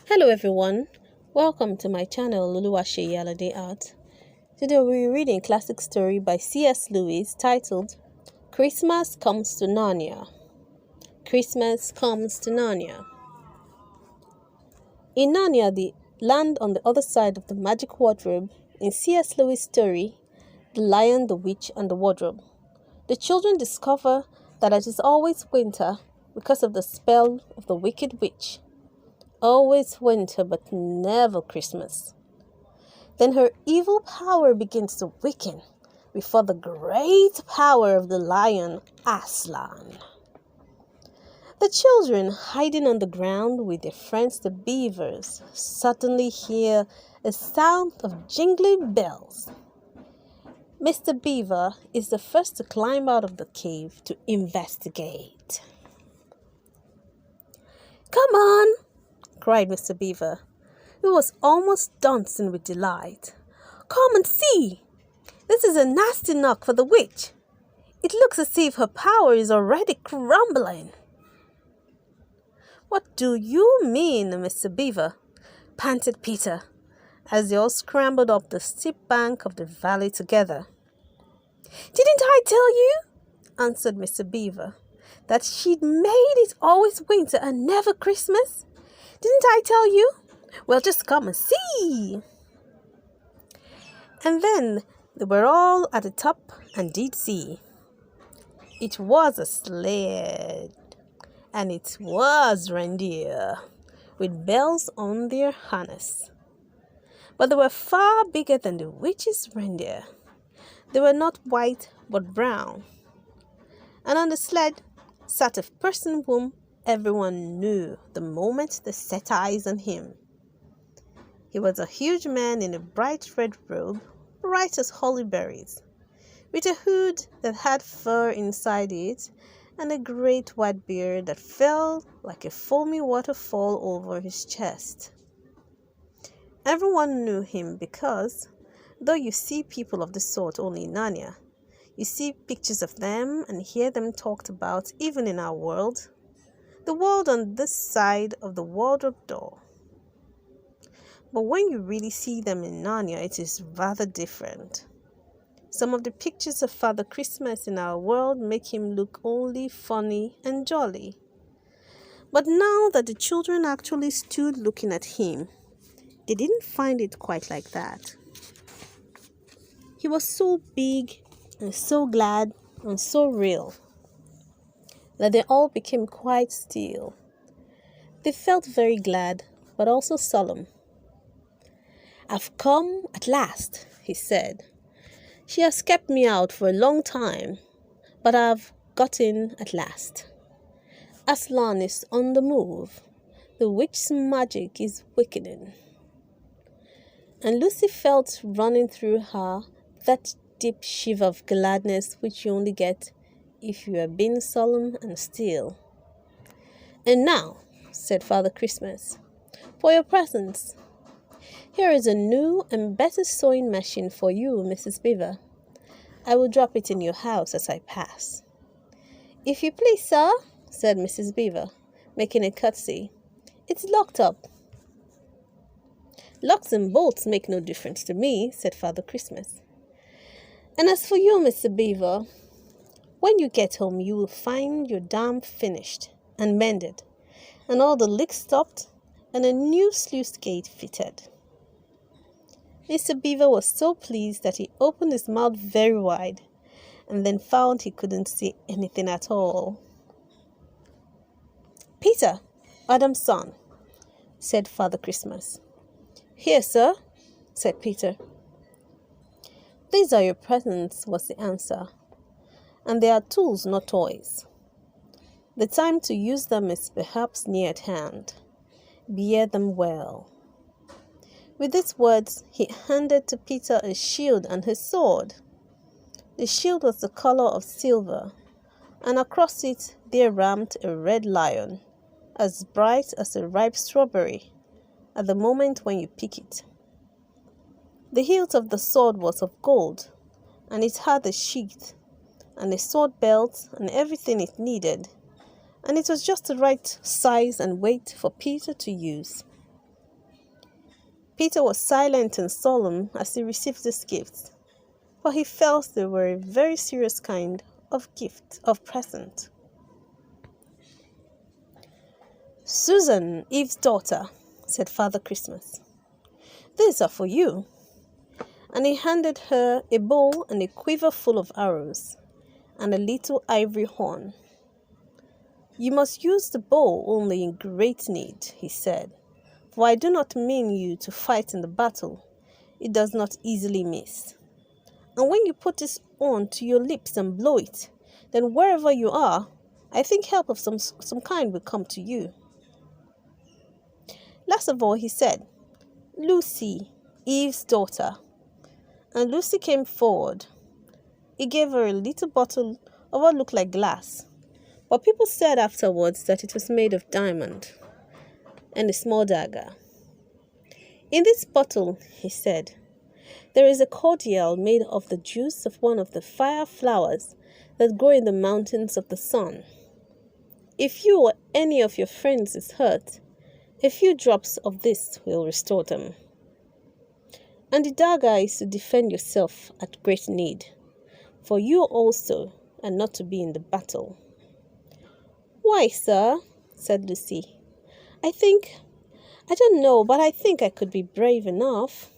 Hello everyone, welcome to my channel Aloud. Today we're reading a classic story by C.S. Lewis titled Christmas Comes to Narnia. Christmas Comes to Narnia. In Narnia, the land on the other side of the magic wardrobe, in C.S. Lewis' story, The Lion, the Witch, and the Wardrobe, the children discover that it is always winter because of the spell of the wicked witch. Always winter, but never Christmas. Then her evil power begins to weaken before the great power of the lion, Aslan. The children, hiding on the ground with their friends the Beavers, suddenly hear a sound of jingling bells. Mr. Beaver is the first to climb out of the cave to investigate. "Come on!" cried Mr. Beaver, who was almost dancing with delight. "Come and see! This is a nasty knock for the witch. It looks as if her power is already crumbling." "What do you mean, Mr. Beaver?" panted Peter, as they all scrambled up the steep bank of the valley together. "Didn't I tell you," answered Mr. Beaver, "that she'd made it always winter and never Christmas? Didn't I tell you? Well, just come and see." And then they were all at the top and did see. It was a sled, and it was reindeer, with bells on their harness. But they were far bigger than the witch's reindeer. They were not white, but brown. And on the sled sat a person whom everyone knew the moment they set eyes on him. He was a huge man in a bright red robe, bright as holly berries, with a hood that had fur inside it and a great white beard that fell like a foamy waterfall over his chest. Everyone knew him because, though you see people of this sort only in Narnia, you see pictures of them and hear them talked about even in our world, the world on this side of the wardrobe door. But when you really see them in Narnia, it is rather different. Some of the pictures of Father Christmas in our world make him look only funny and jolly. But now that the children actually stood looking at him, they didn't find it quite like that. He was so big and so glad and so real that they all became quite still. They felt very glad, but also solemn. "I've come at last," he said. "She has kept me out for a long time, but I've got in at last. Aslan is on the move. The witch's magic is weakening." And Lucy felt running through her that deep shiver of gladness which you only get if you are being solemn and still. "And now," said Father Christmas, "for your presents. Here is a new and better sewing machine for you, Mrs. Beaver. I will drop it in your house as I pass." "If you please, sir," said Mrs. Beaver, making a curtsy. "It's locked up." "Locks and bolts make no difference to me," said Father Christmas. "And as for you, Mr. Beaver, when you get home, you will find your dam finished and mended, and all the leaks stopped, and a new sluice gate fitted." Mr. Beaver was so pleased that he opened his mouth very wide, and then found he couldn't say anything at all. "Peter, Adam's son," said Father Christmas. "Here, sir," said Peter. "These are your presents," was the answer, "and they are tools, not toys. The time to use them is perhaps near at hand. Bear them well." With these words, he handed to Peter a shield and his sword. The shield was the color of silver, and across it there ramped a red lion, as bright as a ripe strawberry at the moment when you pick it. The hilt of the sword was of gold, and it had a sheath and a sword belt and everything it needed, and it was just the right size and weight for Peter to use. Peter was silent and solemn as he received this gift, for he felt they were a very serious kind of gift, of present. "Susan, Eve's daughter," said Father Christmas, "these are for you." And he handed her a bowl and a quiver full of arrows, and a little ivory horn. "You must use the bow only in great need," he said, "for I do not mean you to fight in the battle. It does not easily miss. And when you put this on to your lips and blow it, then wherever you are, I think help of some kind will come to you." Last of all, he said, "Lucy, Eve's daughter." And Lucy came forward. He gave her a little bottle of what looked like glass, but people said afterwards that it was made of diamond, and a small dagger. "In this bottle," he said, "there is a cordial made of the juice of one of the fire flowers that grow in the mountains of the sun. If you or any of your friends is hurt, a few drops of this will restore them. And the dagger is to defend yourself at great need, for you also are not to be in the battle." "Why, sir?" said Lucy. I don't know, but I think I could be brave enough."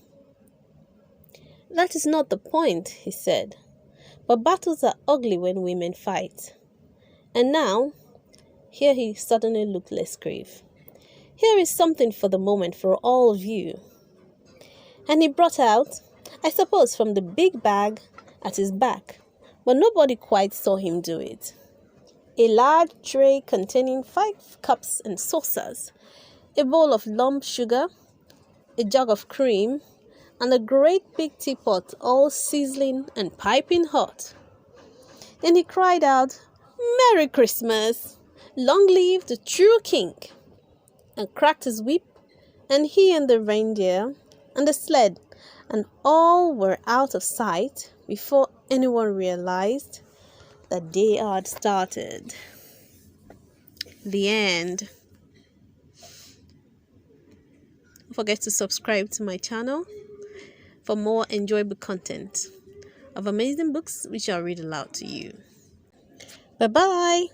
"That is not the point," he said, "but battles are ugly when women fight. And now," here he suddenly looked less grave, "here is something for the moment for all of you." And he brought out, I suppose from the big bag at his back, but nobody quite saw him do it, a large tray containing 5 cups and saucers, a bowl of lump sugar, a jug of cream, and a great big teapot all sizzling and piping hot. Then he cried out, "Merry Christmas! Long live the true king!" and cracked his whip, and he and the reindeer and the sled and all were out of sight before anyone realized that they had started. The end. Don't forget to subscribe to my channel for more enjoyable content of amazing books which I'll read aloud to you. Bye-bye.